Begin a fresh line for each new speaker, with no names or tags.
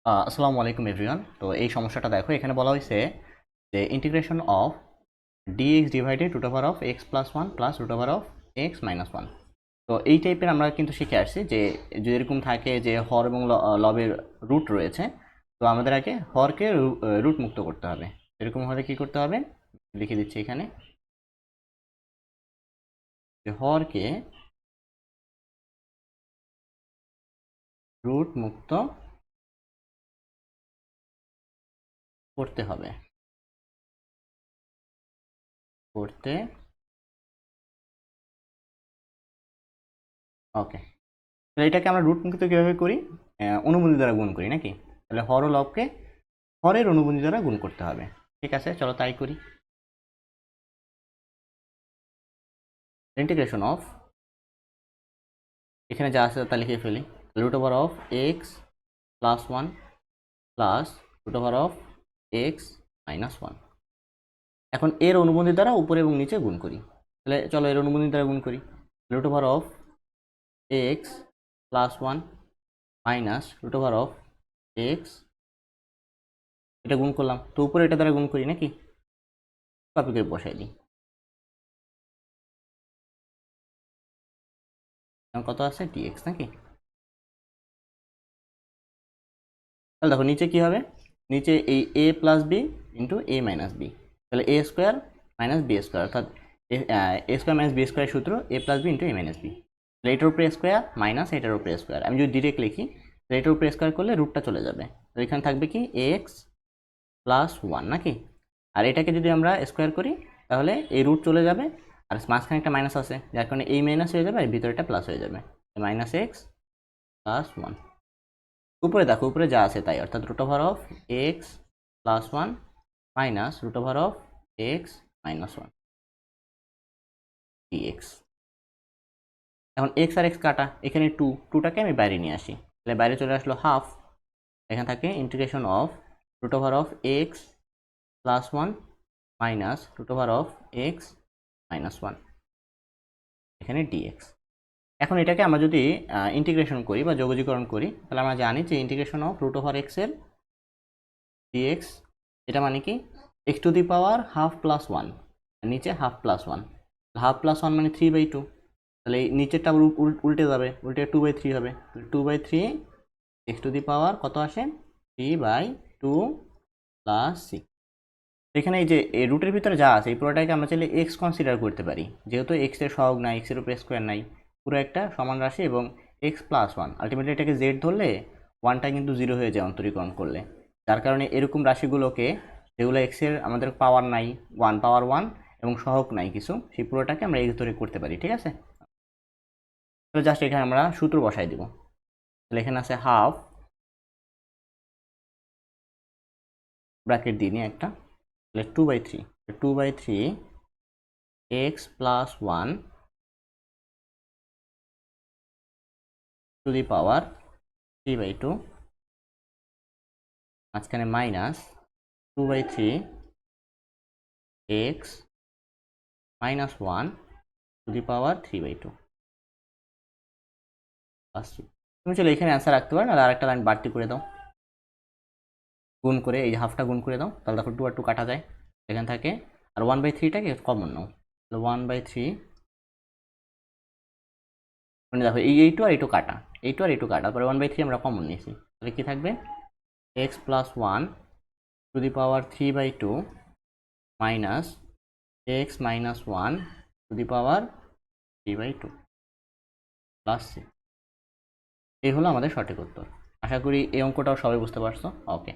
আসসালামু আলাইকুম এভরিওয়ান। তো এই সমস্যাটা দেখো, এখানে বলা হয়েছে যে integration of dx divided root over of X plus one plus root over of X minus one. তো এই টাইপের আমরা কিন্তু শিখে আসছি যে যদি এরকম থাকে যে হর এবং লবের রুট রয়েছে, তো আমাদের আগে হরকে রুট মুক্ত করতে হবে। এরকম হলে কি করতে হবে লিখে দিচ্ছি এখানে, যে হরকে রুট মুক্ত করতে হবে, করতে ওকে। তাহলে এটাকে আমরা রুট মুক্ত কীভাবে করি? অনুবন্ধী দ্বারা গুণ করি নাকি? তাহলে হর ও লবকে হরের অনুবন্ধী দ্বারা গুণ করতে হবে। ঠিক আছে, চলো তাই করি। ইন্টিগ্রেশন অফ, এখানে যা আছে তা লিখে ফেলি, root over of X plus one plus root over of X minus one. এখন এর অনুবন্ধী দ্বারা উপরে এবং নিচে গুণ করি। তাহলে চলো এর অনুবন্ধী দ্বারা গুণ করি। Root over of X plus one minus root over of X, এটা গুণ করলাম, তো উপরে এটা দ্বারা গুণ করি নাকি? কপি করে বসাই দিই। এখন কত আছে ডিএক্স নাকি? তাহলে দেখো নিচে কি হবে, নিচে এই এ প্লাস বি ইন্টু এ মাইনাস বি, তাহলে এ স্কোয়ার মাইনাস বি স্কোয়ার, অর্থাৎ এ স্কোয়ার মাইনাস বি স্কোয়ার সূত্র এ প্লাস বি ইন্টু এ মাইনাস বি। তাহলে এটার উপরে স্কোয়ার মাইনাস এটার উপরে স্কোয়ার, আমি যদি ডিরেক্ট লিখি তাহলে এটার উপরে স্কোয়ার করলে রুটটা চলে যাবে, তো এখানে থাকবে কি এক্স প্লাস ওয়ান নাকি? আর এটাকে যদি আমরা স্কোয়ার করি তাহলে এই রুট চলে যাবে, আর মাঝখানে একটা মাইনাস আছে যার কারণে এই মাইনাস হয়ে যাবে আর ভিতরেটা প্লাস হয়ে যাবে, মাইনাস এক্স প্লাস ওয়ান। উপরে দেখো, উপরে যা আছে তাই, অর্থাৎ root over of X plus one minus root over of X minus one dx. এখন এক্স আর এক্স কাটা, এখানে টুটাকে আমি বাইরে নিয়ে আসি, তাহলে বাইরে চলে আসলো হাফ। এখানে থাকে integration of root over of X plus one minus root over of X minus one, এখানে ডিএক্স। এখন এটাকে আমরা যদি ইন্টিগ্রেশন করি বা যোগজীকরণ করি, তাহলে আমরা জানি যে ইন্টিগ্রেশন অফ রুট ওভার এক্সের ডিএক্স, এটা মানে কি X to the power half plus one, নিচে half plus one, half plus one মানে 3/2, তাহলে এই নিচেরটা উল্টে যাবে, উল্টে 2/3 হবে, 2/3 এক্স টু দি পাওয়ার কত আসে 3/2 প্লাস 6। এখানে এই যে রুটের ভিতরে যা আছে এই পুরোটাকে আমরা চাইলে এক্স কনসিডার করতে পারি, যেহেতু এক্স এর সহগ নাই, এক্স এর উপরে স্কোয়ার নাই, পুরো একটা সমান রাশি এবং এক্স প্লাস ওয়ান, আলটিমেটলি এটাকে জেড ধরলে ওয়ানটা কিন্তু জিরো হয়ে যায় অন্তরীকরণ করলে, যার কারণে এরকম রাশিগুলোকে যেগুলো এক্স এর আমাদের পাওয়ার নাই, ওয়ান পাওয়ার ওয়ান এবং সহগ নাই কিছু, সেই পুরোটাকে আমরা এক্স ধরে করতে পারি। ঠিক আছে, তাহলে জাস্ট এখানে আমরা সূত্র বসাই দিব। তাহলে এখানে আছে হাফ, ব্র্যাকেট দিয়ে নিই একটা, তাহলে 2/3 X plus one to the power 3/2, মাঝখানে minus 2/3 X minus one to the power 3/2 plus 3। তুমি চলো এখানে অ্যান্সার রাখতে পারো, আর একটা লাইন বাড়তি করে দাও, গুণ করে এই হাফটা গুণ করে দাও, তাহলে দেখো 2 আর 2 কাটা যায়, এখানে থাকে, আর 1/3টাকে কমন নাও, তাহলে 1/3, মানে দেখো এই টু আর এই টু কাটা, এই টু আর এই টু কাটা, তারপরে 1/3 আমরা কমন নিয়েছি, তাহলে কি থাকবে x plus one to the power 3/2 minus x minus one to the power 3/2 plus 6। এই হলো আমাদের সঠিক উত্তর। আশা করি এই অঙ্কটাও সবাই বুঝতে পারছো। ওকে।